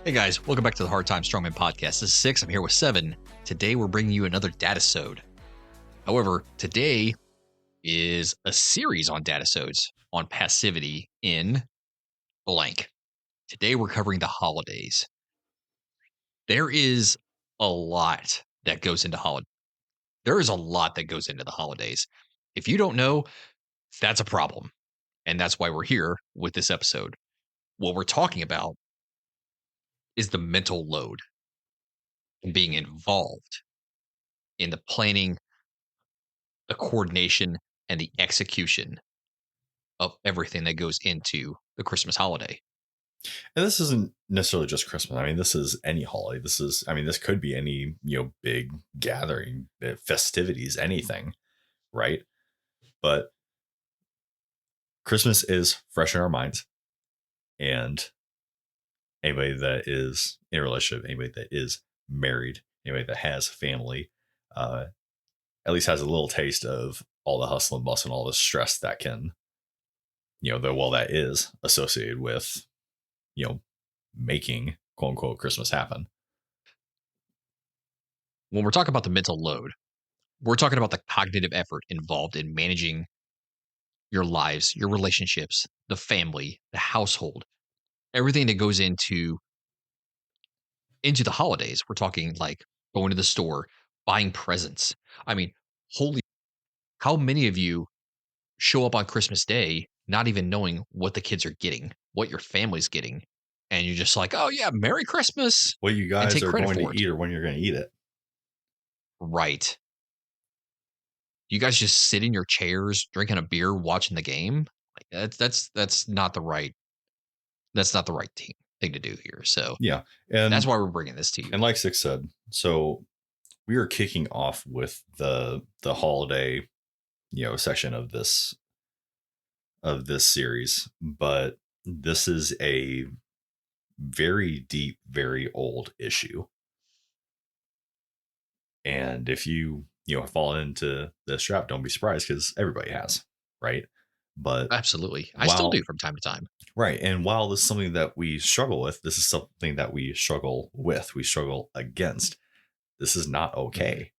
Hey guys, welcome back to the Hard Time Strongman podcast. This is 6. I'm here with 7. Today we're bringing you another Dadisode. However, today is a series on Dadisodes on passivity in blank. Today we're covering the holidays. There is a lot that goes into holidays. There is a lot that goes into the holidays. If you don't know, that's a problem. And that's why we're here with this episode. What we're talking about is the mental load and being involved in the planning, the coordination, and the execution of everything that goes into the Christmas holiday. And this isn't necessarily just Christmas. I mean, this is any holiday. This could be any, big gathering, festivities, anything, right? But Christmas is fresh in our minds. And anybody that is in a relationship, anybody that is married, anybody that has family, at least has a little taste of all the hustle and bustle and all the stress that can, that is associated with, making quote unquote Christmas happen. When we're talking about the mental load, we're talking about the cognitive effort involved in managing your lives, your relationships, the family, the household, everything that goes into the holidays. We're talking like going to the store, buying presents. I mean, how many of you show up on Christmas Day not even knowing what the kids are getting, what your family's getting, and you're just like, "Oh yeah, Merry Christmas," what you and guys take are credit going for to it. eat or when you're going to eat it. Right. You guys just sit in your chairs drinking a beer watching the game. Like that's not the right thing to do here. So Yeah. that's And why we're bringing this to you. and like Six said, so we are kicking off with the holiday, section of this series, but this is a very deep, very old issue. And if you have fallen into this trap, don't be surprised because everybody has, right? But Absolutely. I still do from time to time. right. And while this is something that we struggle with, this is something that we struggle against. This is not okay.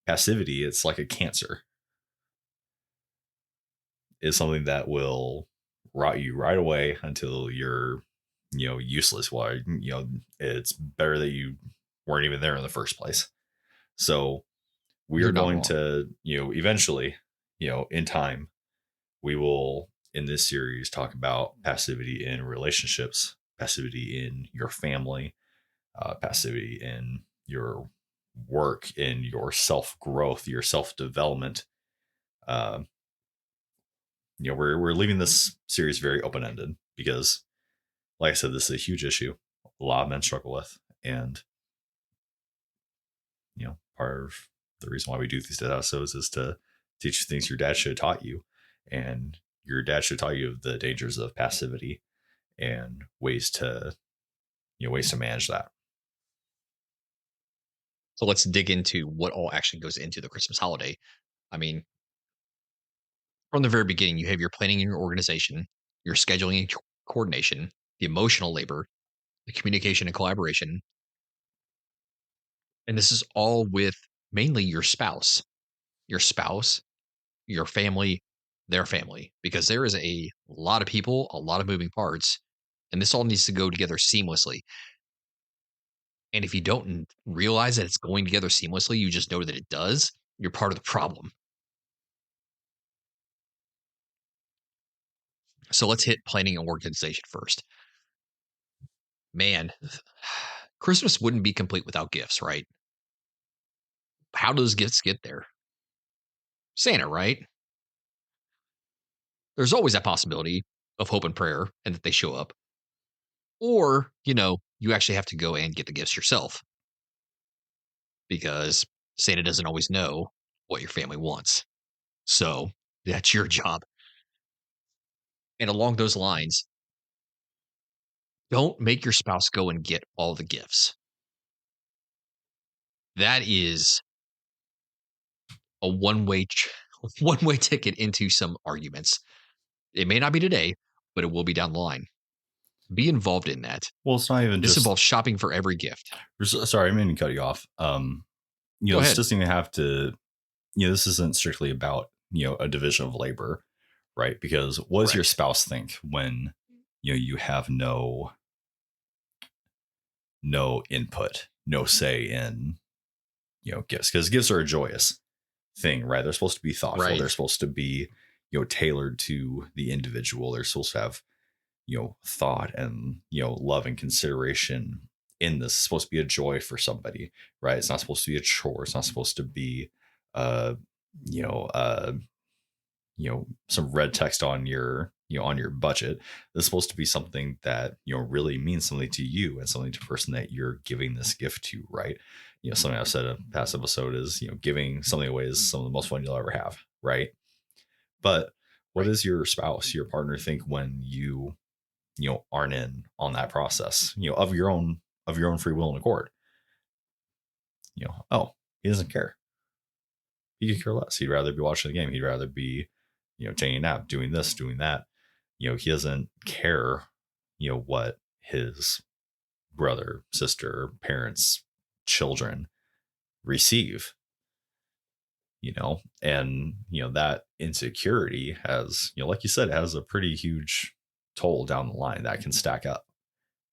Passivity, it's like a cancer. It's something that will rot you right away until you're, useless. Well, it's better that you weren't even there in the first place. So we are going to, eventually, in time, we will, in this series, talk about passivity in relationships, passivity in your family, passivity in your work, in your self-growth, your self-development. We're leaving this series very open-ended because, like I said, this is a huge issue a lot of men struggle with. And, part of the reason why we do these episodes is to teach you things your dad should have taught you. And your dad should have taught you of the dangers of passivity and ways to manage that. So let's dig into what all actually goes into the Christmas holiday. I mean, from the very beginning, you have your planning and your organization, your scheduling and coordination, the emotional labor, the communication and collaboration. And this is all with mainly your spouse, your family, their family, because there is a lot of people, a lot of moving parts, and this all needs to go together seamlessly. And if you don't realize that it's going together seamlessly, you just know that it does, you're part of the problem. So let's hit planning and organization first. Man, Christmas wouldn't be complete without gifts, right? How do those gifts get there? Santa, right? There's always that possibility of hope and prayer and that they show up. Or, you actually have to go and get the gifts yourself because Santa doesn't always know what your family wants. So that's your job. And along those lines, don't make your spouse go and get all the gifts. That is a one-way ticket into some arguments. It may not be today, but it will be down the line. Be involved in that. Well, it's not even This just. involves shopping for every gift. Sorry, I mean to cut you off. Go This ahead. doesn't even have to. This isn't strictly about a division of labor, right? Because what does your Correct. spouse think when you have no input, no say in gifts? Because gifts are a joyous thing, right? They're supposed to be thoughtful. Right. They're supposed to be tailored to the individual. They're supposed to have thought and love and consideration in this. It's supposed to be a joy for somebody, right? It's not supposed to be a chore. It's not supposed to be uh you know uh some red text on your on your budget. It's supposed to be something that really means something to you and something to the person that you're giving this gift to, right? Something I've said in a past episode is giving something away is some of the most fun you'll ever have, right? But what Right. does your spouse, your partner think when you aren't in on that process of your own free will and accord? Oh, he doesn't care. He could care less. He'd rather be watching the game. He'd rather be taking a nap, doing this, doing that. He doesn't care what his brother, sister, parents, children receive. And that insecurity has like you said, it has a pretty huge toll down the line that can stack up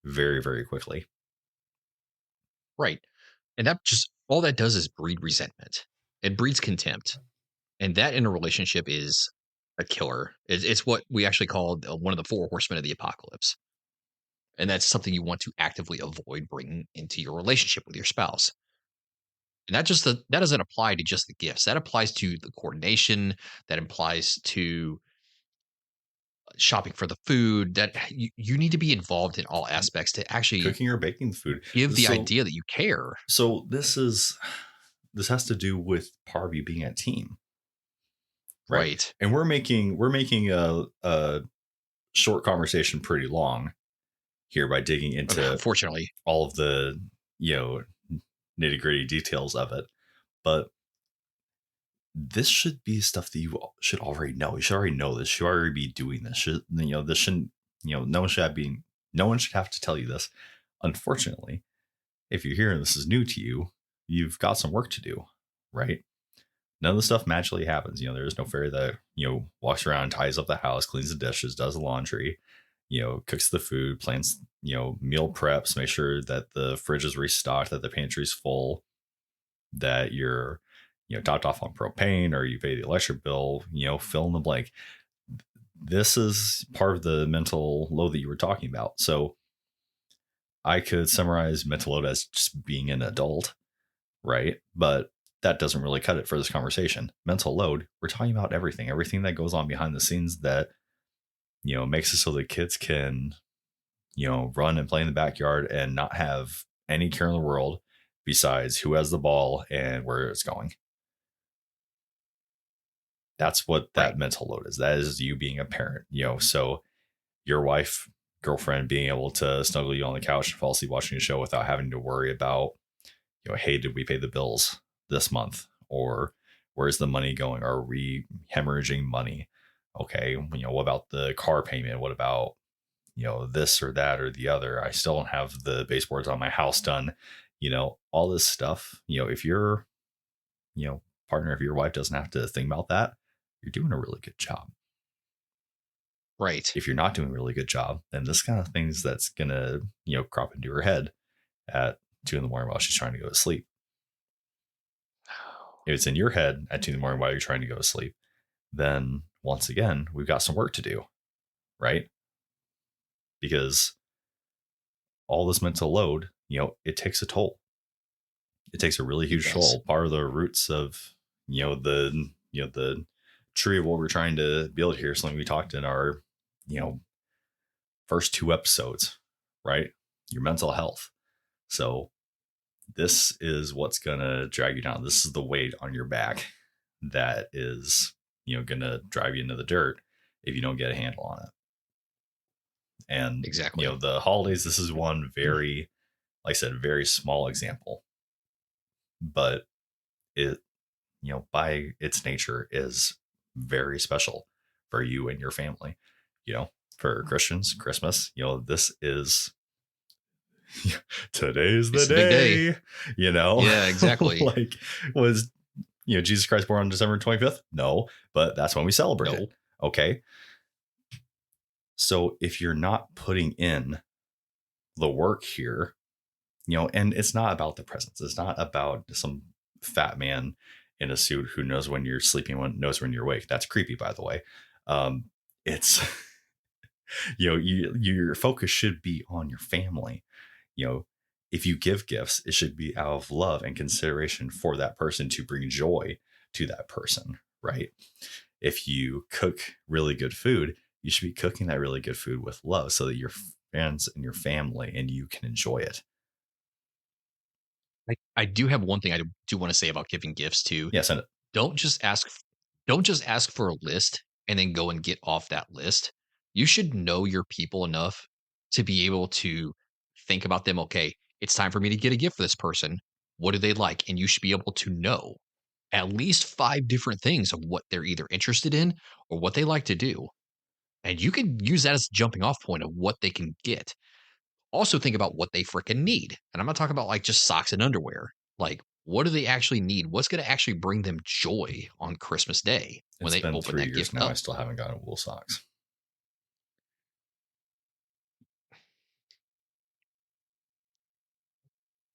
very, very quickly. Right. And that just all that does is breed resentment. It breeds contempt. And that in a relationship is a killer. It's what we actually call one of the four horsemen of the apocalypse. And that's something you want to actively avoid bringing into your relationship with your spouse. And that doesn't apply to just the gifts. That applies to the coordination. That applies to shopping for the food. That you need to be involved in all aspects to actually Cooking or baking the food. give the So idea that you care. this has to do with part of you being a team, right? Right. And we're making a short conversation pretty long here by digging into Unfortunately. all of the nitty gritty details of it. But this should be stuff that you should already know. You should already know this. You should already be doing this. This shouldn't, no one should have to tell you this. Unfortunately, if you're here and this is new to you, you've got some work to do, right? None of the stuff magically happens. There's no fairy that, walks around, ties up the house, cleans the dishes, does the laundry, cooks the food, plans, meal preps, make sure that the fridge is restocked, that the pantry's full, that you're, topped off on propane or you pay the electric bill, fill in the blank. This is part of the mental load that you were talking about. So I could summarize mental load as just being an adult, right? But that doesn't really cut it for this conversation. Mental load, we're talking about everything that goes on behind the scenes that, makes it so that kids can, run and play in the backyard and not have any care in the world besides who has the ball and where it's going. That's what that Right. mental load is. That is you being a parent, so your wife, girlfriend being able to snuggle you on the couch and fall asleep watching a show without having to worry about, hey, did we pay the bills this month? Or where's the money going? Are we hemorrhaging money? Okay, what about the car payment? What about, this or that or the other? I still don't have the baseboards on my house done. All this stuff, if your, partner, if your wife doesn't have to think about that, you're doing a really good job. Right. If you're not doing a really good job, then this kind of things that's gonna, crop into her head at 2 a.m. while she's trying to go to sleep. If it's in your head at 2 a.m. while you're trying to go to sleep, then once again, we've got some work to do, right? Because all this mental load, it takes a toll. It takes a really huge toll. Part of the roots of, the tree of what we're trying to build here, something we talked in our, first 2 episodes, right? Your mental health. So this is what's gonna drag you down. This is the weight on your back that is, gonna drive you into the dirt if you don't get a handle on it. And Exactly. the holidays, this is one very, like I said, very small example, but it, by its nature is very special for you and your family. for Christians, Christmas, this is today's the It's a big day. day, you know? Yeah, exactly. Like, was, Jesus Christ born on December 25th? No, but that's when we celebrate it. Okay. So if you're not putting in the work here, and it's not about the presents. It's not about some fat man in a suit who knows when you're sleeping, knows when you're awake. That's creepy, by the way. It's, your focus should be on your family. If you give gifts, it should be out of love and consideration for that person to bring joy to that person, right? If you cook really good food, you should be cooking that really good food with love so that your friends and your family and you can enjoy it. I do have one thing I do want to say about giving gifts too. Yeah, send it. Don't just ask don't just ask for a list and then go and get off that list. You should know your people enough to be able to think about them, okay, it's time for me to get a gift for this person. What do they like? And you should be able to know at least 5 different things of what they're either interested in or what they like to do. And you can use that as a jumping off point of what they can get. Also think about what they freaking need. And I'm not talking about like just socks and underwear. Like, what do they actually need? What's going to actually bring them joy on Christmas Day when It's they been open 3 that years gift now. up? I still haven't gotten wool socks.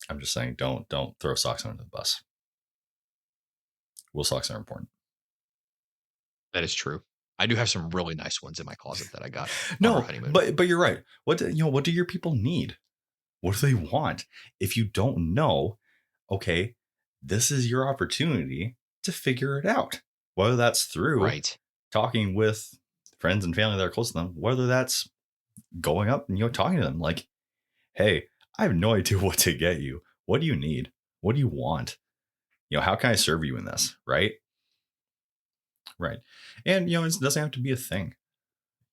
I'm just saying, don't throw socks under the bus. Wool socks are important. That is true. I do have some really nice ones in my closet that I got on our No, honeymoon. but you're right. What do your people need? What do they want? If you don't know, okay, this is your opportunity to figure it out. Whether that's through Right. talking with friends and family that are close to them, whether that's going up and talking to them like, hey, I have no idea what to get you. What do you need? What do you want? How can I serve you in this? Right. Right. And it doesn't have to be a thing.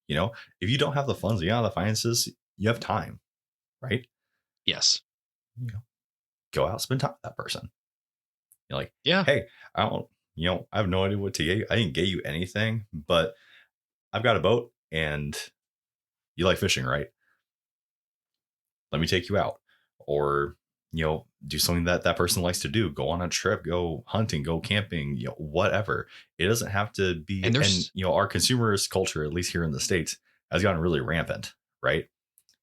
If you don't have the funds, you don't have the finances, you have time, right? Yes. Go out, spend time with that person. You're like, Yeah. hey, I don't, I have no idea what to get you. I didn't get you anything, but I've got a boat and you like fishing, right? Let me take you out. Or, do something that person likes to do. Go on a trip, go hunting, go camping, whatever. It doesn't have to be, and our consumerist culture, at least here in the States, has gotten really rampant, right?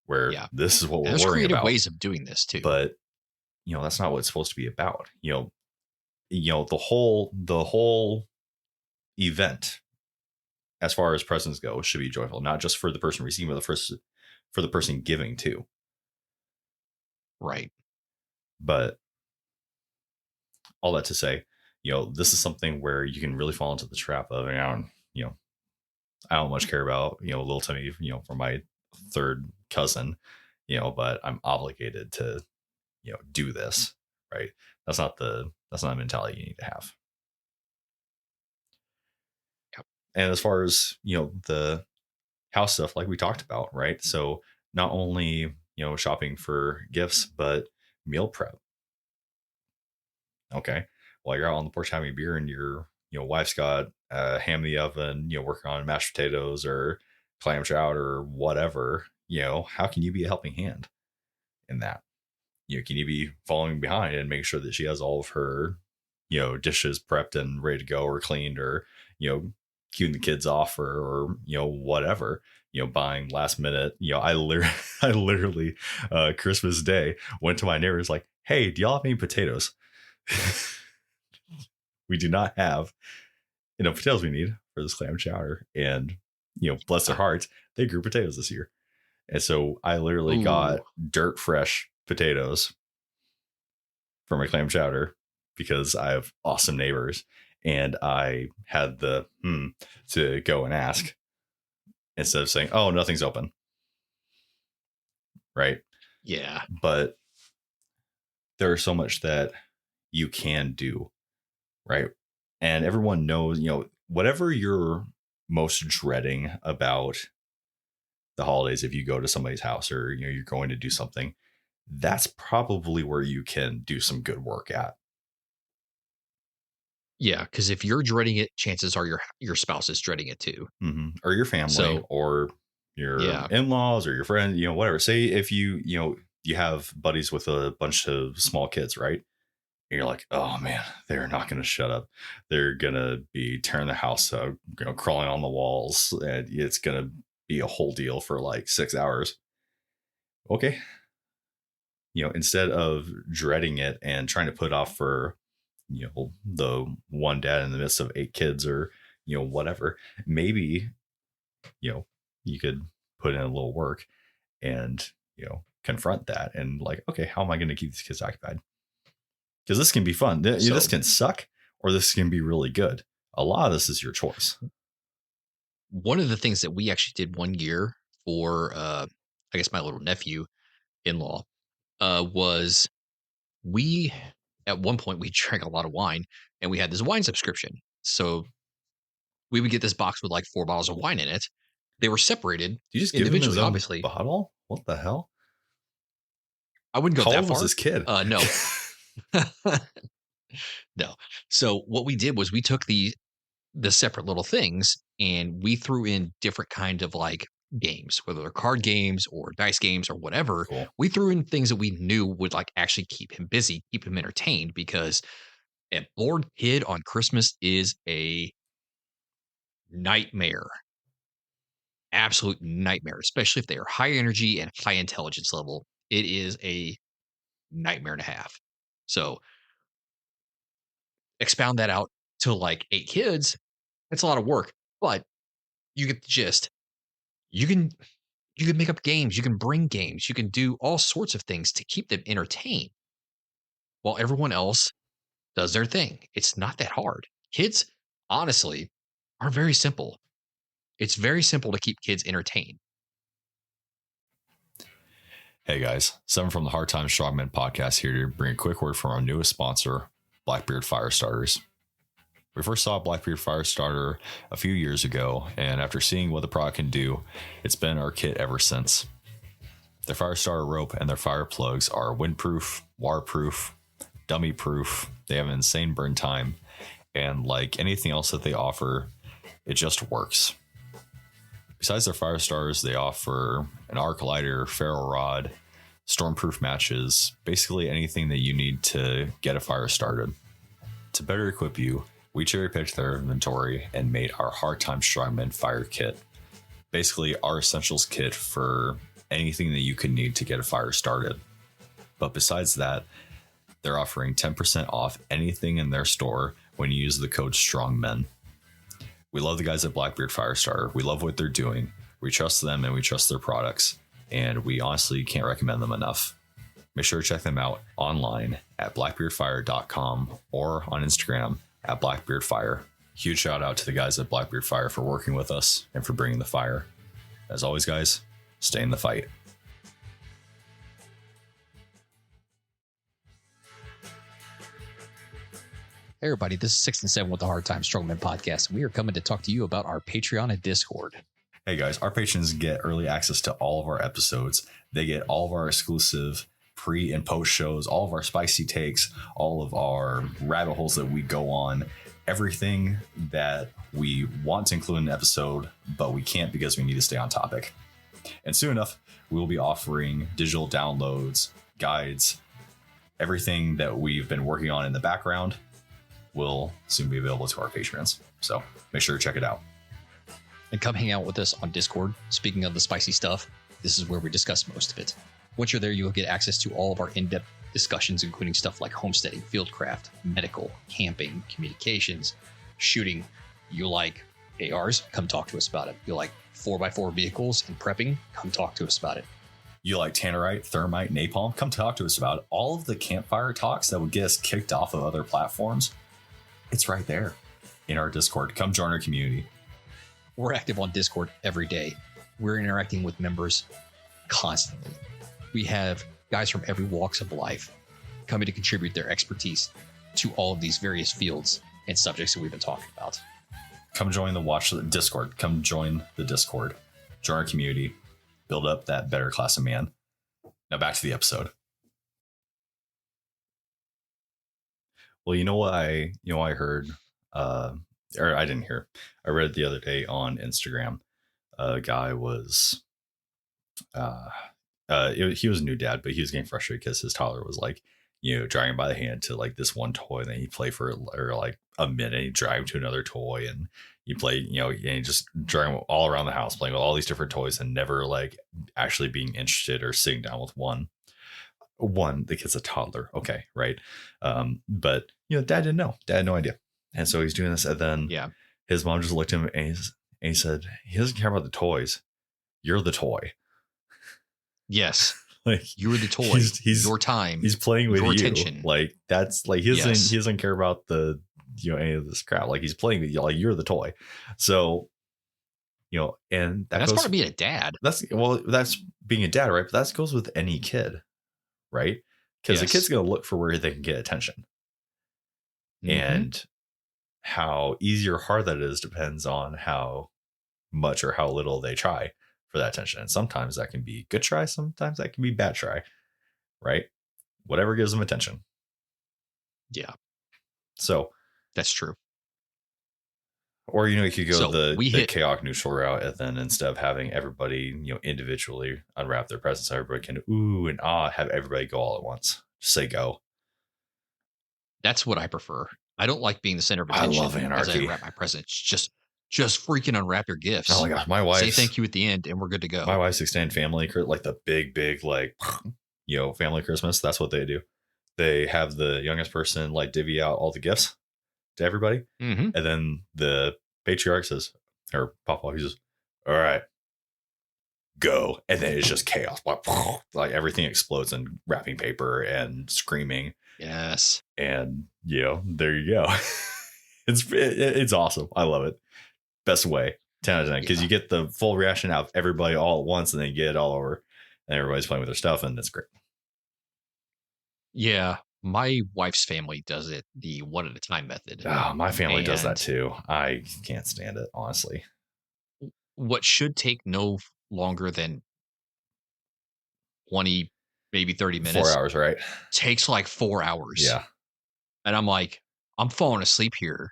Where this is what we're worrying creative about. ways of doing this too. But, that's not what it's supposed to be about. The whole event, as far as presents go, should be joyful, not just for the person receiving, but for the person giving too. Right. But all that to say, this is something where you can really fall into the trap of, and I don't much care about, little Timmy, for my third cousin, but I'm obligated to, do this, right? That's not a mentality you need to have. Yep. And as far as, the house stuff, like we talked about, right? So not only, shopping for gifts, but meal prep. Okay. While you're out on the porch having a beer and your, wife's got a ham in the oven, working on mashed potatoes or clam chowder or whatever, how can you be a helping hand in that? Can you be following behind and make sure that she has all of her, dishes prepped and ready to go or cleaned or, queuing the kids off or whatever, buying last minute, I literally, Christmas Day went to my neighbors like, hey, do y'all have any potatoes? We do not have enough potatoes we need for this clam chowder. And, bless their hearts, they grew potatoes this year. And so I literally got dirt fresh potatoes for my clam chowder because I have awesome neighbors. And I had the to go and ask instead of saying, oh, nothing's open. Right. Yeah. But there's so much that you can do. Right. And everyone knows, whatever you're most dreading about the holidays, if you go to somebody's house or, you're going to do something, that's probably where you can do some good work at. Yeah. Because if you're dreading it, chances are your spouse is dreading it too. Mm-hmm. Or your family or your Yeah. in-laws or your friend, whatever. Say if you have buddies with a bunch of small kids, right? And you're like, oh man, they're not going to shut up. They're going to be tearing the house up, crawling on the walls, and it's going to be a whole deal for like 6 hours. Okay. Instead of dreading it and trying to put off for, the one dad in the midst of 8 kids or, whatever, maybe, you could put in a little work and, confront that and like, okay, how am I going to keep these kids occupied? Because this can be fun. This can suck or this can be really good. A lot of this is your choice. One of the things that we actually did one year for, I guess, my little nephew in law was we, at one point, we drank a lot of wine and we had this wine subscription. So we would get this box with like 4 bottles of wine in it. They were separated You just give him his individually, own obviously. bottle? What the hell? I wouldn't go How that old was far. this kid? No. No. So what we did was we took the separate little things and we threw in different kind of like games, whether they're card games or dice games or whatever. Cool. We threw in things that we knew would like actually keep him busy, keep him entertained, because a bored kid on Christmas is a nightmare. Absolute nightmare, especially if they are high energy and high intelligence level. It is a nightmare and a half. So expound that out to like 8 kids. It's a lot of work, but you get the gist. You can make up games, you can bring games, you can do all sorts of things to keep them entertained while everyone else does their thing. It's not that hard. Kids, honestly, are very simple. It's very simple to keep kids entertained. Hey guys, Seven from the Hard Time Strongman podcast here to bring a quick word from our newest sponsor, Blackbeard Fire Starters. We first saw Blackbeard Fire Starter a few years ago, and after seeing what the product can do, it's been our kit ever since. Their fire starter rope and their fire plugs are windproof, waterproof, dummy proof. They have an insane burn time, and like anything else that they offer, it just works. Besides their fire starters, they offer an arc lighter, ferro rod, stormproof matches, basically anything that you need to get a fire started. To better equip you, we cherry picked their inventory and made our Hard Time Strongman Fire Kit. Basically, our essentials kit for anything that you could need to get a fire started. But besides that, they're offering 10% off anything in their store when you use the code STRONGMEN. We love the guys at Blackbeard Firestarter. We love what they're doing. We trust them and we trust their products. And we honestly can't recommend them enough. Make sure to check them out online at blackbeardfire.com or on Instagram at blackbeardfire. Huge shout out to the guys at Blackbeard Fire for working with us and for bringing the fire. As always, guys, stay in the fight. Hey everybody, this is 6 and 7 with the Hard Time Strongman podcast. We are coming to talk to you about our Patreon and Discord. Hey guys, our patrons get early access to all of our episodes. They get all of our exclusive pre and post shows, all of our spicy takes, all of our rabbit holes that we go on, everything that we want to include in an episode, but we can't because we need to stay on topic. And soon enough, we will be offering digital downloads, guides, everything that we've been working on in the background will soon be available to our patrons. So make sure to check it out. And come hang out with us on Discord. Speaking of the spicy stuff, this is where we discuss most of it. Once you're there, you'll get access to all of our in-depth discussions, including stuff like homesteading, fieldcraft, medical, camping, communications, shooting. You like ARs? Come talk to us about it. You like 4x4 vehicles and prepping? Come talk to us about it. You like tannerite, thermite, napalm? Come talk to us about it. All of the campfire talks that would get us kicked off of other platforms, it's right there in our Discord. Come join our community. We're active on Discord every day. We're interacting with members constantly. We have guys from every walks of life coming to contribute their expertise to all of these various fields and subjects that we've been talking about. Come join the Discord. Come join the Discord. Join our community. Build up that better class of man. Now back to the episode. Well, you know what I heard, or I didn't hear. I read the other day on Instagram. A guy was he was a new dad, but he was getting frustrated because his toddler was like, dragging by the hand to like this one toy, and then he'd play for or like a minute, he'd drag him to another toy, and you play, and you just drag him all around the house playing with all these different toys and never like actually being interested or sitting down with one. The kid's a toddler, okay, right? But dad didn't know. Dad had no idea, and so he's doing this, and then his mom just looked at him and he said, "He doesn't care about the toys. You're the toy." Yes. Like you're the toy. He's your time. He's playing with your you. attention. Like that's like he doesn't care about the any of this crap. Like he's playing with you. Like you're the toy. So and that's part of being a dad. That's being a dad, right? But that goes with any kid, right? Because the kid's gonna look for where they can get attention, and how easy or hard that is depends on how much or how little they try for that attention. And sometimes that can be good try, sometimes that can be bad try, right? Whatever gives them attention. Yeah. So that's true. Or you could go the chaotic neutral route, and then instead of having everybody individually unwrap their presents, so everybody can ooh and ah, have everybody go all at once. Just say go. That's what I prefer. I don't like being the center of attention. I love anarchy. As I unwrap my presents. Just freaking unwrap your gifts. Oh my gosh, my wife. Say thank you at the end, and we're good to go. My wife's extended family, like the big like family Christmas. That's what they do. They have the youngest person like divvy out all the gifts to everybody, and then the patriarch says, or Papa, he says, "All right, go," and then it's just chaos. Like everything explodes in wrapping paper and screaming. Yes, and there you go. It's awesome. I love it. Best way, 10 out of 10, because you get the full reaction out of everybody all at once, and then you get it all over, and everybody's playing with their stuff, and it's great. Yeah, my wife's family does it the one at a time method. Oh, my family does that too. I can't stand it, honestly. What should take no longer than 20, maybe 30 minutes. 4 hours, right? Takes like 4 hours. Yeah. And I'm like, I'm falling asleep here.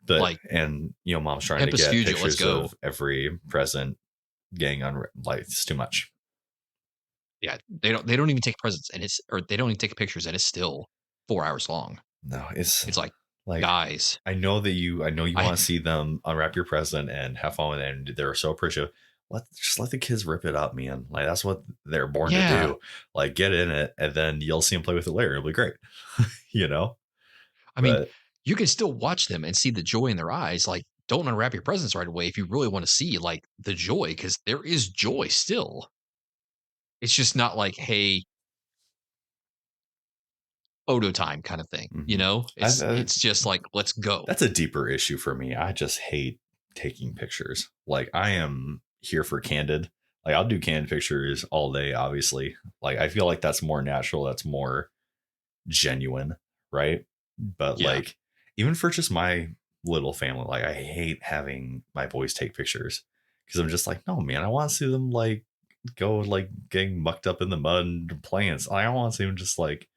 And mom's trying to get pictures of every present getting on. Like it's too much. Yeah, they don't even take presents, and they don't even take pictures, and it's still 4 hours long. No, it's like guys. I know you want to see them unwrap your present and have fun with it, and they're so appreciative. Just let the kids rip it up, man. Like that's what they're born to do. Like get in it, and then you'll see them play with it later. It'll be great. I mean, you can still watch them and see the joy in their eyes. Like, don't unwrap your presents right away if you really want to see like the joy, because there is joy still. It's just not like, hey, photo time kind of thing. It's just like, let's go. That's a deeper issue for me. I just hate taking pictures. Like I am here for candid. Like I'll do candid pictures all day, obviously. Like I feel like that's more natural. That's more genuine. Right. But like, even for just my little family, like I hate having my boys take pictures, because I'm just like, no, man, I want to see them like go like getting mucked up in the mud and playing. I don't want to see them just like,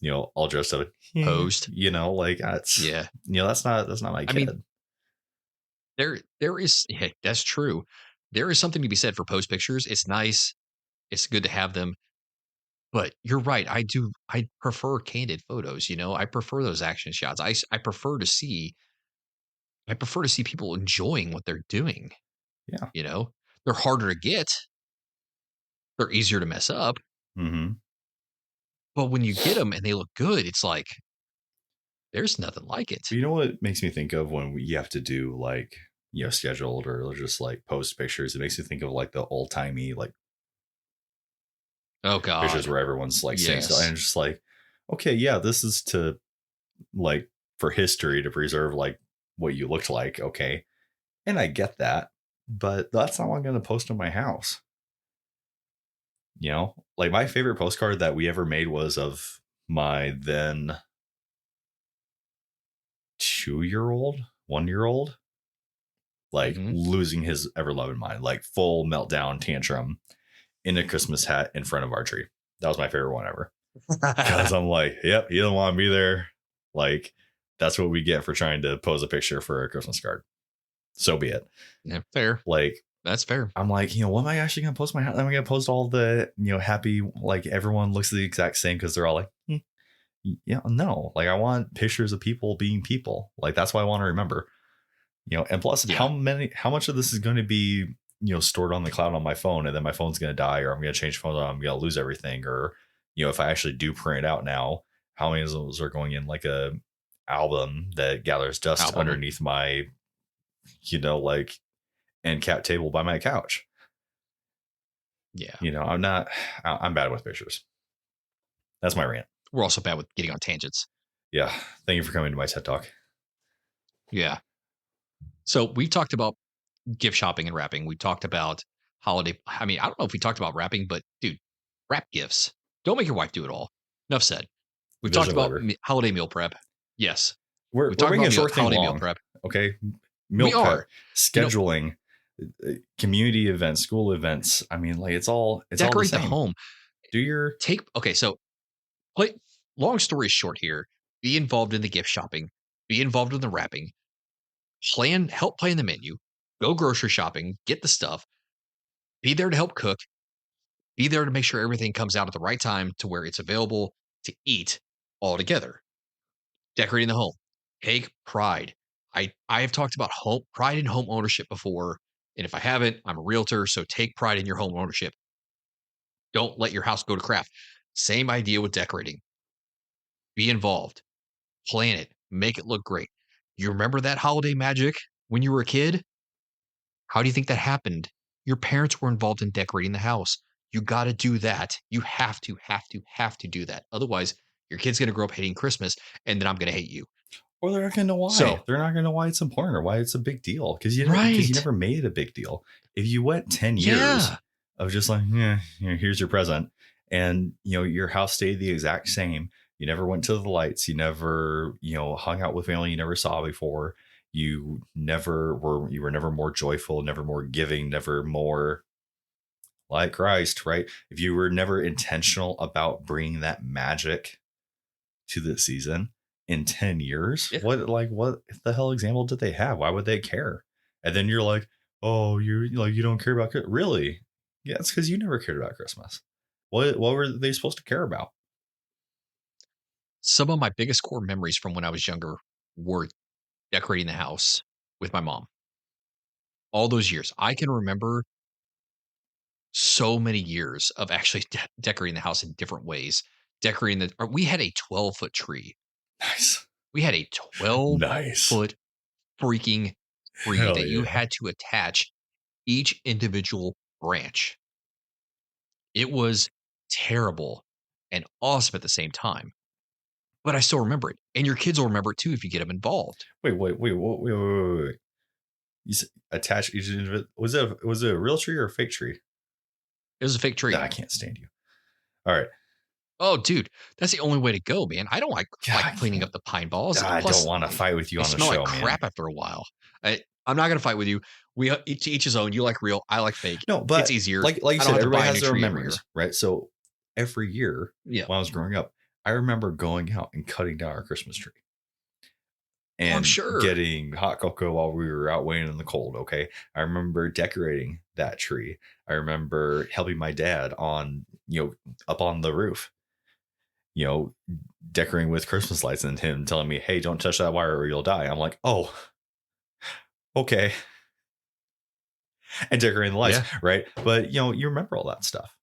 all dressed up, posed. Like that's that's not my kid. I mean, there is that's true. There is something to be said for post pictures. It's nice. It's good to have them. But you're right. I prefer candid photos. I prefer those action shots. I prefer to see people enjoying what they're doing. Yeah. They're harder to get. They're easier to mess up. Mm-hmm. But when you get them and they look good, it's like, there's nothing like it. You know what it makes me think of when you have to do like, scheduled or just like post pictures? It makes me think of like the old timey, like, oh God, pictures where everyone's like saying stuff, and just like, okay, yeah, this is to like for history to preserve like what you looked like, okay, and I get that, but that's not what I'm going to post in my house. Like my favorite postcard that we ever made was of my then 2-year-old, 1-year-old, like losing his ever loving mind, like full meltdown tantrum in a Christmas hat in front of our tree. That was my favorite one ever. Because I'm like, yep, you don't want to be there. Like, that's what we get for trying to pose a picture for a Christmas card. So be it. Yeah, fair. Like, That's fair. I'm like, what am I actually going to post my house? Am I going to post all the, happy, like everyone looks the exact same because they're all like, yeah, no, like I want pictures of people being people. Like that's what I want to remember, and plus Yeah. how much of this is going to be, stored on the cloud on my phone, and then my phone's going to die, or I'm going to change phones, I'm going to lose everything. Or, if I actually do print it out now, how many of those are going in like a album that gathers dust underneath my, like end cap table by my couch? Yeah. I'm bad with pictures. That's my rant. We're also bad with getting on tangents. Yeah. Thank you for coming to my TED Talk. Yeah. So we've talked about gift shopping and wrapping. We talked about holiday. I mean, I don't know if we talked about wrapping, but dude, wrap gifts. Don't make your wife do it all. Enough said. We've talked about holiday meal prep. Yes. We're making a short thing holiday long. Meal prep. Okay. Meal prep, scheduling, community events, school events. I mean, like it's all decorate all the home. Long story short here, be involved in the gift shopping, be involved in the wrapping, help plan the menu, go grocery shopping, get the stuff, be there to help cook, be there to make sure everything comes out at the right time to where it's available to eat all together. Decorating the home. Take pride. I have talked about pride in home ownership before. And if I haven't, I'm a realtor. So take pride in your home ownership. Don't let your house go to crap. Same idea with decorating. Be involved. Plan it. Make it look great. You remember that holiday magic when you were a kid? How do you think that happened? Your parents were involved in decorating the house. You got to do that. You have to do that. Otherwise, your kid's going to grow up hating Christmas, and then I'm going to hate you. Or they're not going to know why. They're not going to know why it's important or why it's a big deal. Because you never made it a big deal. If you went 10 years of just like, here's your present, and your house stayed the exact same. You never went to the lights. You never, hung out with family you never saw before. You were never more joyful, never more giving, never more like Christ, right? If you were never intentional about bringing that magic to the season in 10 years, what the hell example did they have? Why would they care? And then you're like, oh, you don't care about it. Really? Yeah, it's because you never cared about Christmas. What were they supposed to care about? Some of my biggest core memories from when I was younger were decorating the house with my mom. All those years. I can remember so many years of actually decorating the house in different ways. We had a 12-foot tree. Nice. We had a 12-foot freaking tree that you had to attach each individual branch. It was terrible and awesome at the same time. But I still remember it. And your kids will remember it too if you get them involved. Wait. You said attach each individual. Was it a real tree or a fake tree? It was a fake tree. I can't stand you. All right. Oh, dude, that's the only way to go, man. I don't like cleaning up the pine balls. I don't want to fight with you on the show, man. Smell like crap after a while. I'm not going to fight with you. We to each his own. You like real. I like fake. No, but it's easier. Like you said, everybody has their memories, right? So every year, when I was growing up, I remember going out and cutting down our Christmas tree. And getting hot cocoa while we were out waiting in the cold. Okay. I remember decorating that tree. I remember helping my dad on, up on the roof, decorating with Christmas lights, and him telling me, hey, don't touch that wire or you'll die. I'm like, oh, okay. And decorating the lights. Right. But, you remember all that stuff.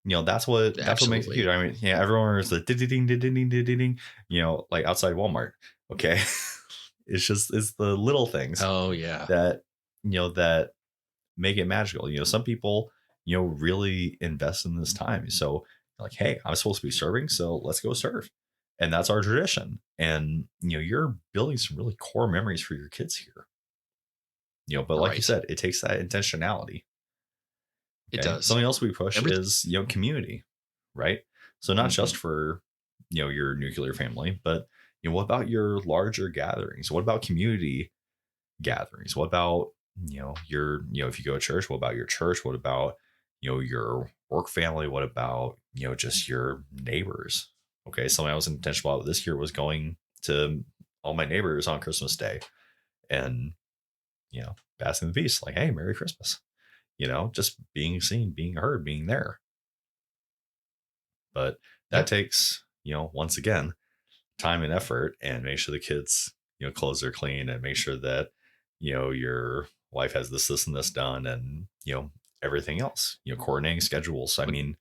That's what makes it cute. I mean, everyone is the ding, ding, ding, ding, ding, like outside Walmart. Okay. It's the little things. Oh yeah. That, that make it magical. Some people, really invest in this time. So like, hey, I'm supposed to be serving, so let's go serve. And that's our tradition. And, you're building some really core memories for your kids here. But like you said, it takes that intentionality. Okay? It does. Something else we push is, community, right? So not just for, your nuclear family, but what about your larger gatherings? What about community gatherings? What about, your, if you go to church, what about your church? What about, your work family? What about, just your neighbors? Okay. Something I was intentional about this year was going to all my neighbors on Christmas Day and, passing the peace, like, hey, Merry Christmas. just being seen, being heard, being there. But that Yeah. takes, once again, time and effort, and make sure the kids, clothes are clean, and make sure that, your wife has this and this done, and, everything else, coordinating schedules. I Look, mean,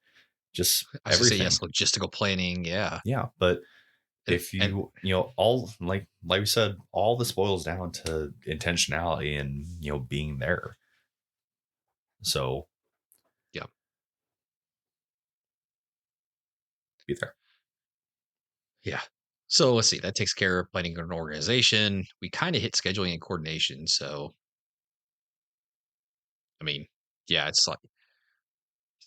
just I was gonna say everything. yes, logistical planning. Yeah. Yeah. But And, if and all like we said, all this boils down to intentionality and, being there. So yeah. be there. Yeah. So let's see. That takes care of planning an organization. We kind of hit scheduling and coordination. So, I mean, yeah, it's like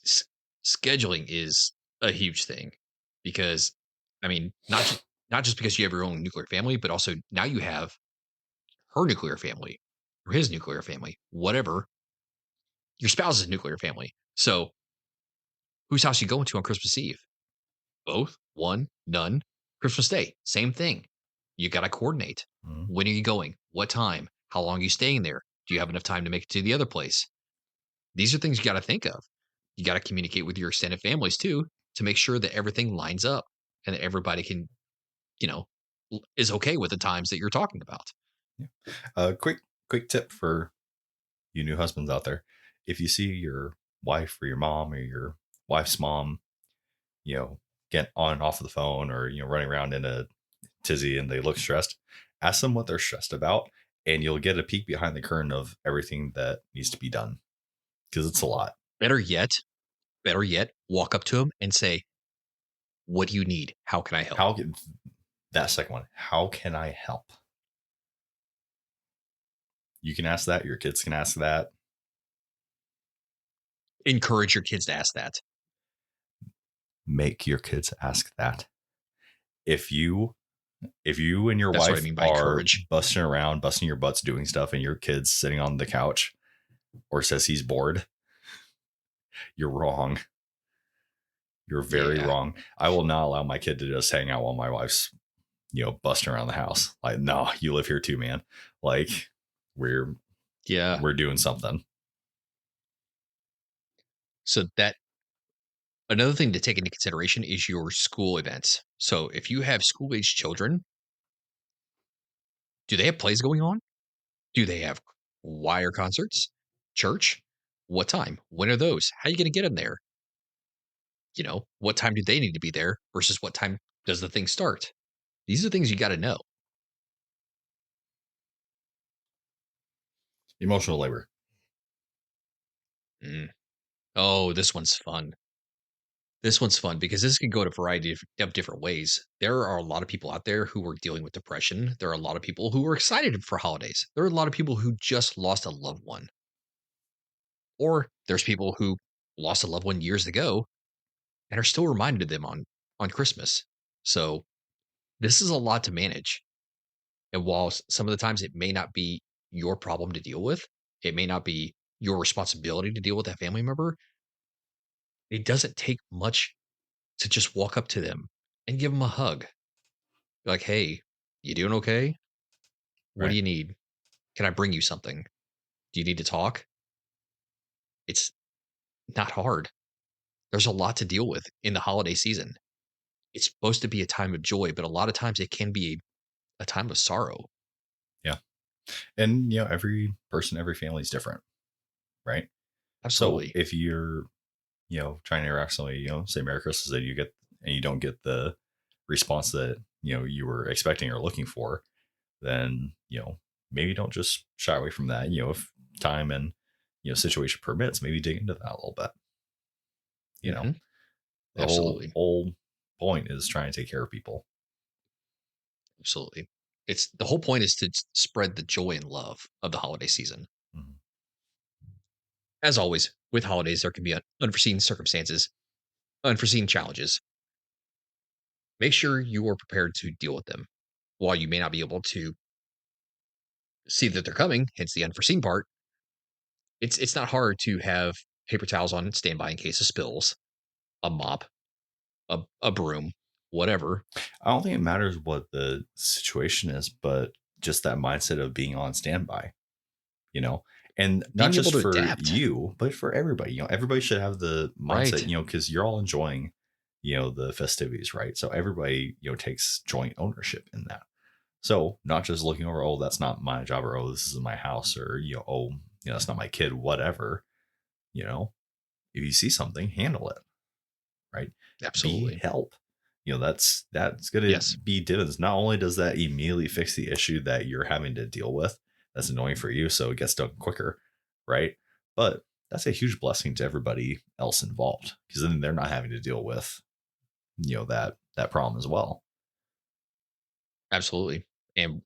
s- scheduling is a huge thing because, I mean, not just because you have your own nuclear family, but also now you have her nuclear family or his nuclear family, whatever your spouse's nuclear family. So, whose house you going to on Christmas Eve? Both, one, none. Christmas Day, same thing. You got to coordinate. Mhm. When are you going? What time? How long are you staying there? Do you have enough time to make it to the other place? These are things you got to think of. You got to communicate with your extended families too to make sure that everything lines up and that everybody can, you know, is okay with the times that you're talking about. Yeah. Quick tip for you new husbands out there: if you see your wife or your mom or your wife's mom, you know, get on and off of the phone, or running around in a tizzy and they look stressed, ask them what they're stressed about, and you'll get a peek behind the curtain of everything that needs to be done, because it's a lot. Better yet, better yet, walk up to them and say, "What do you need? How can I help?" How can that second one? How can I help? You can ask that. Your kids can ask that. Encourage your kids to ask that. Make your kids ask that. If you and your That's what I wife mean by are encourage. busting around, busting your butts doing stuff, and your kid's sitting on the couch or says he's bored, you're wrong. You're very Yeah. wrong. I will not allow my kid to just hang out while my wife's, busting around the house. Like, no, you live here too, man. Like, we're Yeah. we're doing something. So that another thing to take into consideration is your school events. So if you have school age children, do they have plays going on? Do they have choir concerts? Church? What time? When are those? How are you going to get them there? What time do they need to be there versus what time does the thing start? These are things you got to know. Emotional labor. Mm. Oh, this one's fun. This one's fun because this can go to a variety of different ways. There are a lot of people out there who are dealing with depression. There are a lot of people who are excited for holidays. There are a lot of people who just lost a loved one. Or there's people who lost a loved one years ago and are still reminded of them on Christmas. So this is a lot to manage. And while some of the times it may not be your problem to deal with, it may not be your responsibility to deal with that family member, it doesn't take much to just walk up to them and give them a hug. Like, hey, you doing okay? What do Right. you need? Can I bring you something? Do you need to talk? It's not hard. There's a lot to deal with in the holiday season. It's supposed to be a time of joy, but a lot of times it can be a time of sorrow. Yeah. And every person, every family is different, right? So Absolutely. if you're, trying to interact with somebody, say Merry Christmas, and you don't get the response that, you were expecting or looking for, then, maybe don't just shy away from that. If time and, situation permits, maybe dig into that a little bit. You know, Hmm. the whole Absolutely. whole point is trying to take care of people. Absolutely. It's the whole point is to spread the joy and love of the holiday season. Mhm. As always, with holidays, there can be unforeseen circumstances, unforeseen challenges. Make sure you are prepared to deal with them. While you may not be able to see that they're coming, hence the unforeseen part, it's not hard to have paper towels on standby in case of spills, a mop, a broom, whatever. I don't think it matters what the situation is, but just that mindset of being on standby, you know, And not being able just to for adapt. you, but for everybody. Everybody should have the mindset, Right. because you're all enjoying, the festivities, right? So everybody, takes joint ownership in that. So not just looking over, oh, that's not my job, or oh, this is my house, or oh, that's not my kid, whatever. You know, if you see something, handle it, right? Be Absolutely. help. That's gonna Yes. be dividends. Not only does that immediately fix the issue that you're having to deal with, that's annoying for you, so it gets done quicker, right? But that's a huge blessing to everybody else involved, because then they're not having to deal with that problem as well. Absolutely. And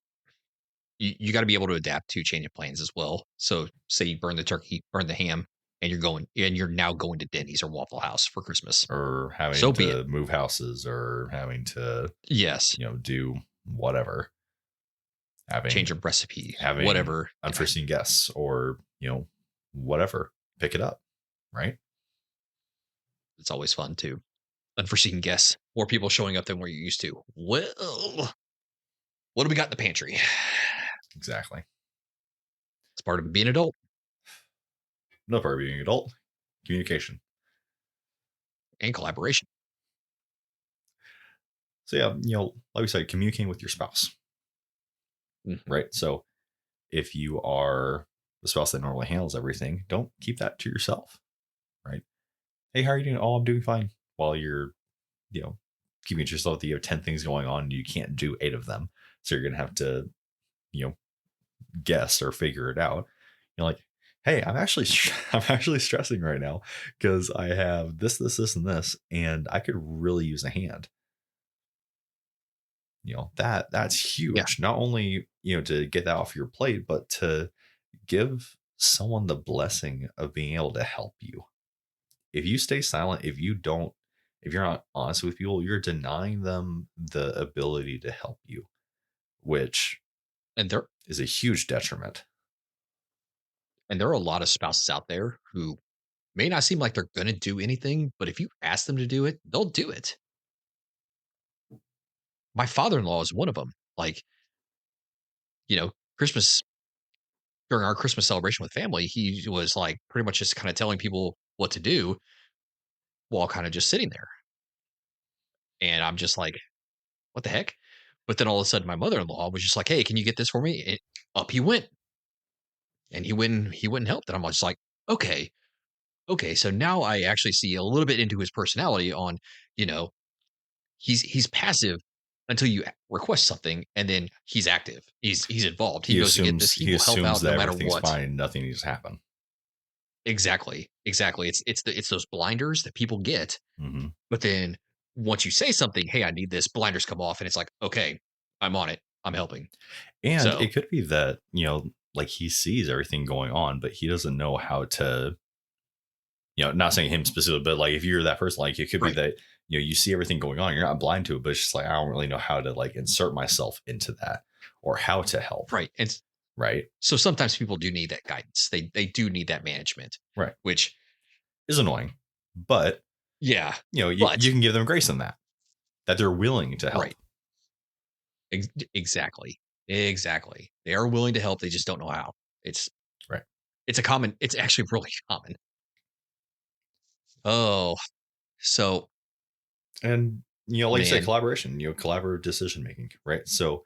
you got to be able to adapt to change of plans as well. So say you burn the turkey, burn the ham, and you're now going to Denny's or Waffle House for Christmas. Or having So be it. to move houses, or having to Yes. do whatever, Change having of recipe, having whatever. Yeah. unforeseen guests, or whatever, pick it up, right? It's always fun too. Unforeseen guests, more people showing up than we're used to. Well, what do we got in the pantry? Exactly. It's part of being an adult No part of being an adult. Communication. and collaboration. So yeah, like we said, communicating with your spouse, Mhm. right? So if you are the spouse that normally handles everything, don't keep that to yourself, right? Hey, how are you doing? Oh, I'm doing fine. While you're, you know, keeping it to yourself, that you have 10 things going on and you can't do 8 of them. So you're going to have to, you know, guess or figure it out. You're like, hey, I'm actually I'm actually stressing right now because I have this, and this, and I could really use a hand. That's Yeah. huge. Not only to get that off your plate, but to give someone the blessing of being able to help you. If you stay silent, if you're not honest with people, you're denying them the ability to help you, which And there is a huge detriment. and there are a lot of spouses out there who may not seem like they're going to do anything, but if you ask them to do it, they'll do it. My father-in-law is one of them. Like, Christmas during our Christmas celebration with family, he was like pretty much just kind of telling people what to do while kind of just sitting there. And I'm just like, what the heck? But then all of a sudden, my mother-in-law was just like, "Hey, can you get this for me?" Up he went, and he went and helped. And I'm just like, okay, okay. So now I actually see a little bit into his personality. On, you know, he's passive until you request something, and then he's active. He's involved. He He goes to get this. assumes He he will help assumes out no that matter everything's what. fine, nothing needs to happen. Exactly, exactly. It's those blinders that people get. Hmm. But then once you say something, hey, I need this, blinders come off, and it's like, okay, I'm on it. I'm helping. And So it could be that, like he sees everything going on, but he doesn't know how to, not saying him specifically, but like if you're that person, like it could be right, that, you see everything going on, you're not blind to it, but it's just like, I don't really know how to like insert myself into that or how to help. right. And Right. so sometimes people do need that guidance. They do need that management, Right. which Is annoying, but, yeah, you but can give them grace in that they're willing to help. right, exactly, exactly. They are willing to help. They just don't know how. It's Right. it's actually really common. Oh, so And, like you said, man, collaboration, collaborative decision making, right? So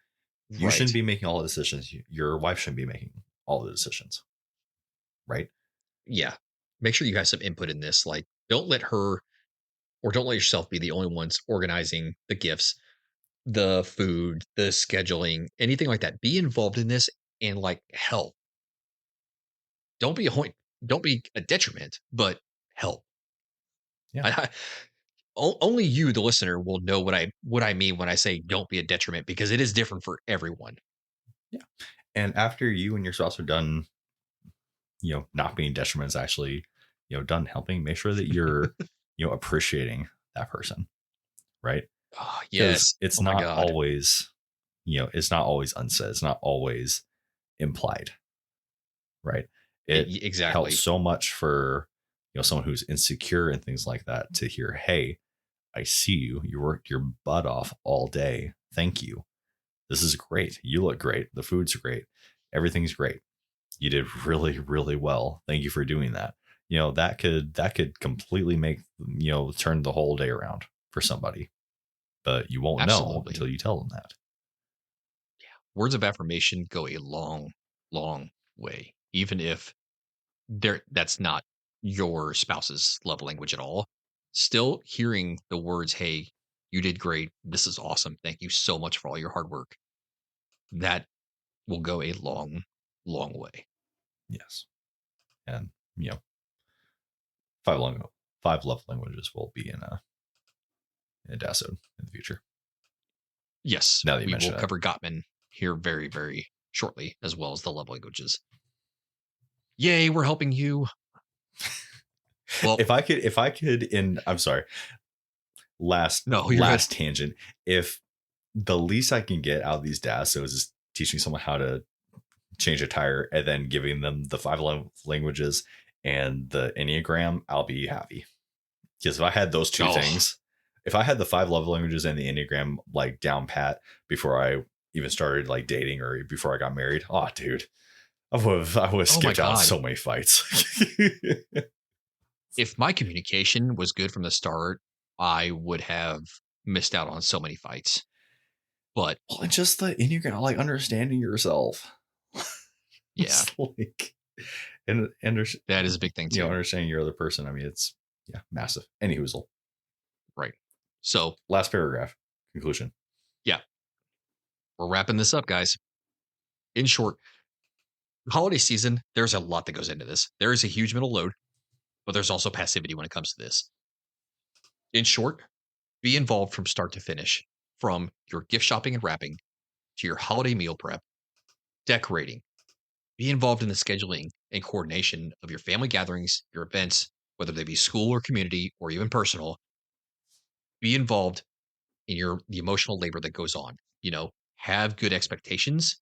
you shouldn't right, be making all the decisions. Your wife shouldn't be making all the decisions, right? yeah. Make sure you have some input in this. Like, don't let her or don't let yourself be the only ones organizing the gifts, the food, the scheduling, anything like that. Be involved in this and like help. Don't be a don't be a detriment, but help. Yeah. I only you, the listener, will know what I mean when I say don't be a detriment because it is different for everyone. Yeah. And after you and your spouse are done, not being detriments, actually, done helping, make sure that you're, appreciating that person, right? Oh, Because yes. it's Oh my not god. always, it's not always unsaid. It's not always implied, right? It helps Exactly. so much for, someone who's insecure and things like that to hear, hey, I see you. You worked your butt off all day. Thank you. This is great. You look great. The food's great. Everything's great. You did really, really well. Thank you for doing that. That could completely make, turn the whole day around for somebody. But you won't know Absolutely. until you tell them that. Words of affirmation go a long, long way, even if that's not your spouse's love language at all. Still hearing the words, "Hey, you did great. This is awesome. Thank you so much for all your hard work." That will go a long, long way. Yes. And, you know, five long, five love languages will be in a Dasode in the future. Yes, Now that you we will mention it. cover Gottman here very, very shortly, as well as the love languages. Yay, we're helping you. Well, If I could in I'm sorry, no, you're good. last tangent. If the least I can get out of these Dasodes is teaching someone how to change a tire and then giving them the five languages and the Enneagram, I'll be happy. Because if I had those two Oh, things, if I had the five love languages and the Enneagram like down pat before I even started like dating or before I got married, oh dude, I would have oh my skipped out on God. so many fights. If my communication was good from the start, I would have missed out on so many fights. But Well, and just the Enneagram, like understanding yourself. yeah, It's like, and there's, that is a big thing too. understanding your other person. I mean, it's massive. Any hoozle. Right. So, Last paragraph. Conclusion. yeah, we're wrapping this up, guys. In short, holiday season, there's a lot that goes into this. There is a huge mental load, but there's also passivity when it comes to this. In short, be involved from start to finish, from your gift shopping and wrapping to your holiday meal prep, decorating. Be involved in the scheduling and coordination of your family gatherings, your events, whether they be school or community or even personal. Be involved in the emotional labor that goes on. Have good expectations,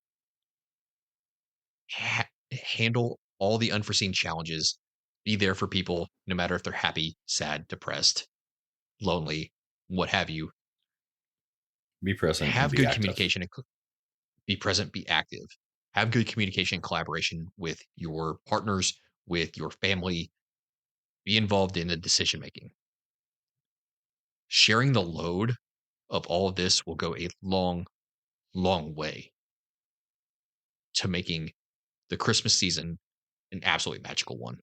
handle all the unforeseen challenges, be there for people no matter if they're happy, sad, depressed, lonely, what have you. Be present and Have be good active. communication and be present, be active. Have good communication and collaboration with your partners, with your family. Be involved in the decision making. Sharing the load of all of this will go a long, long way to making the Christmas season an absolutely magical one.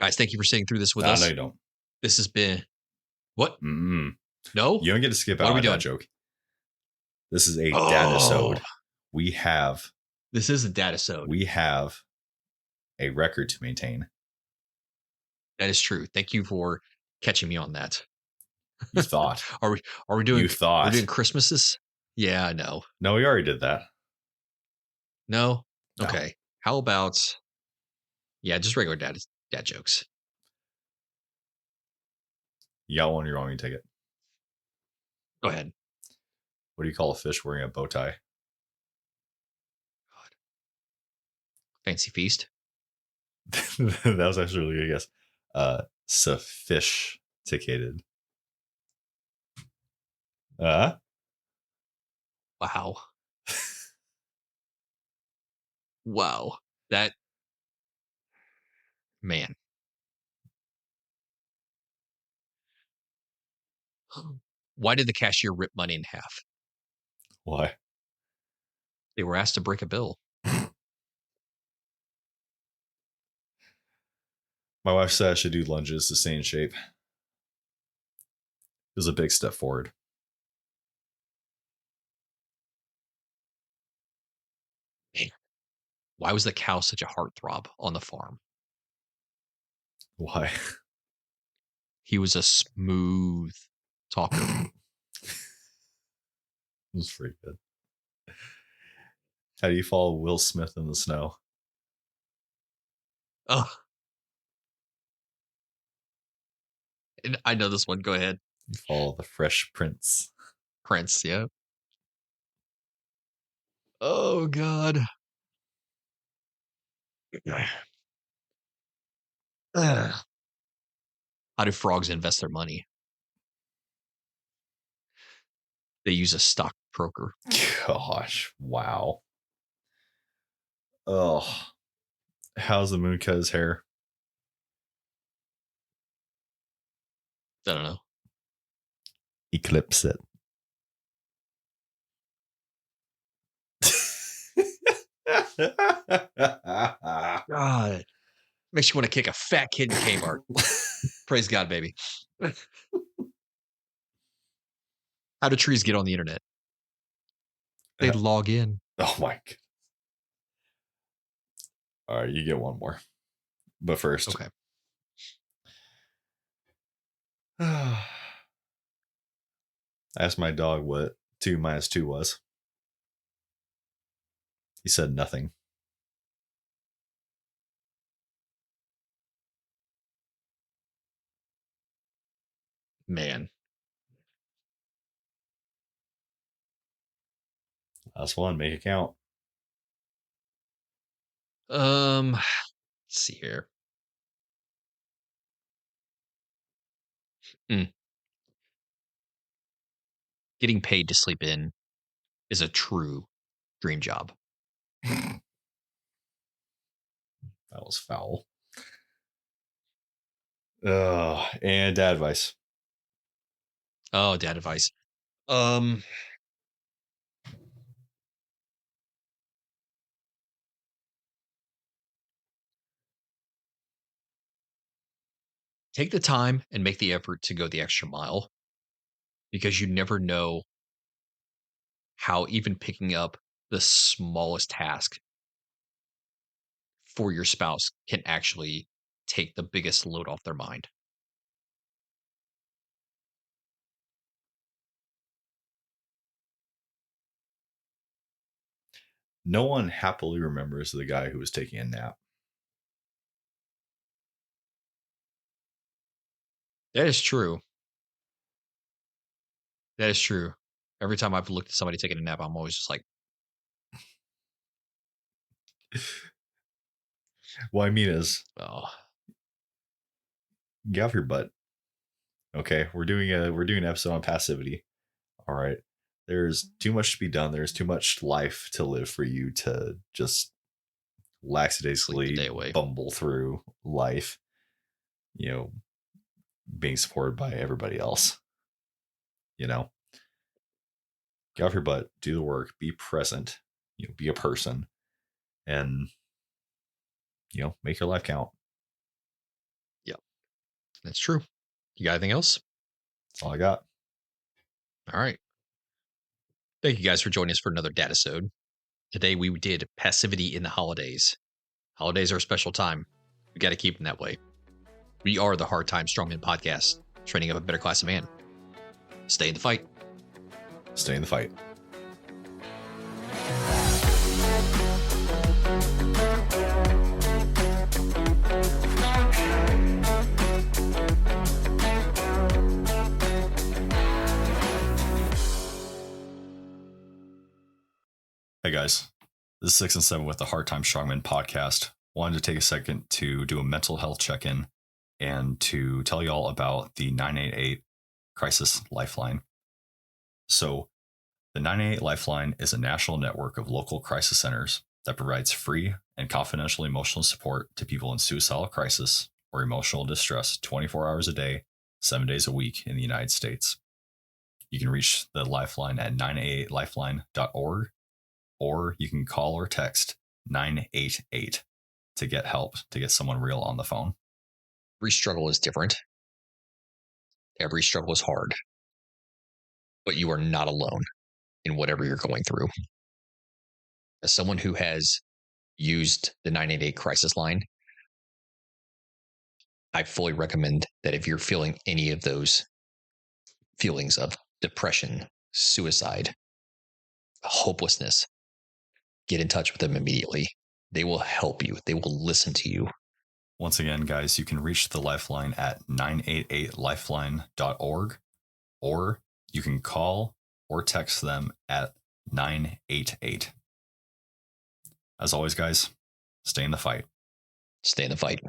Guys, thank you for sitting through this with No, us. you don't. This has been what? Mm-mm. No? You don't get to skip What out are we on that doing? joke. This is a Oh, Dadisode. We have this is a Dadisode. we have a record to maintain. That is true. Thank you for catching me on that. You thought. Are we are we You doing we're doing thought. Christmases? Yeah, I know. No, we already did that. No? No. Okay. How about just regular dad jokes. You got one, you're wrong, you take it. Go ahead. What do you call a fish wearing a bow tie? God. Fancy feast. That was actually really good guess. Sophisticated. Uh Wow. Wow. That man. Why did the cashier rip money in half? why? They were asked to break a bill. My wife said I should do lunges to stay in shape. It was a big step forward. Man, why was the cow such a heartthrob on the farm? Why? He was a smooth talker. It was pretty good. How do you follow Will Smith in the snow? Oh, and I know this one. Go ahead. You follow the Fresh Prince. Prince, yeah. Oh God. Ugh. How do frogs invest their money? They use a stockbroker. Gosh, wow. Oh, how's the moon cut his hair? I don't know. Eclipse it. God, makes you want to kick a fat kid in Kmart. Praise God, baby. How do trees get on the internet? They log in. Oh my God. All right, you get one more. But first. Okay. I asked my dog what 2 minus 2 was. He said nothing. Man. Last one, make it count. Let's see here. Getting paid to sleep in is a true dream job. That was foul. And dad advice. Oh, dad advice. Take the time and make the effort to go the extra mile, because you never know how even picking up the smallest task for your spouse can actually take the biggest load off their mind. No one happily remembers the guy who was taking a nap. That is true. That is true. Every time I've looked at somebody taking a nap, I'm always just like, What I mean is, oh, get off your butt. Okay, we're doing an episode on passivity. All right. There's too much to be done. There's too much life to live for you to just sleep the lackadaisically day away. bumble through life, being supported by everybody else. Get off your butt, do the work, be present, be a person, and make your life count. Yep, that's true. You got anything else? That's all I got. All right. Thank you guys for joining us for another Dadisode. Today we did passivity in the holidays. Holidays are a special time. We got to keep them that way. We are the Hard Time Strongman Podcast, training up a better class of man. Stay in the fight. Stay in the fight. Hey guys, this is 6 and 7 with the Hard Time Strongman Podcast. Wanted to take a second to do a mental health check-in and to tell you all about the 988 Crisis Lifeline. So, the 988 Lifeline is a national network of local crisis centers that provides free and confidential emotional support to people in suicidal crisis or emotional distress 24 hours a day, 7 days a week in the United States. You can reach the Lifeline at 988lifeline.org, or you can call or text 988 to get help, to get someone real on the phone. Every struggle is different. Every struggle is hard. But you are not alone in whatever you're going through. As someone who has used the 988 crisis line, I fully recommend that if you're feeling any of those feelings of depression, suicide, hopelessness, get in touch with them immediately. They will help you. They will listen to you. Once again, guys, you can reach the Lifeline at 988lifeline.org, or you can call or text them at 988. As always, guys, stay in the fight. Stay in the fight.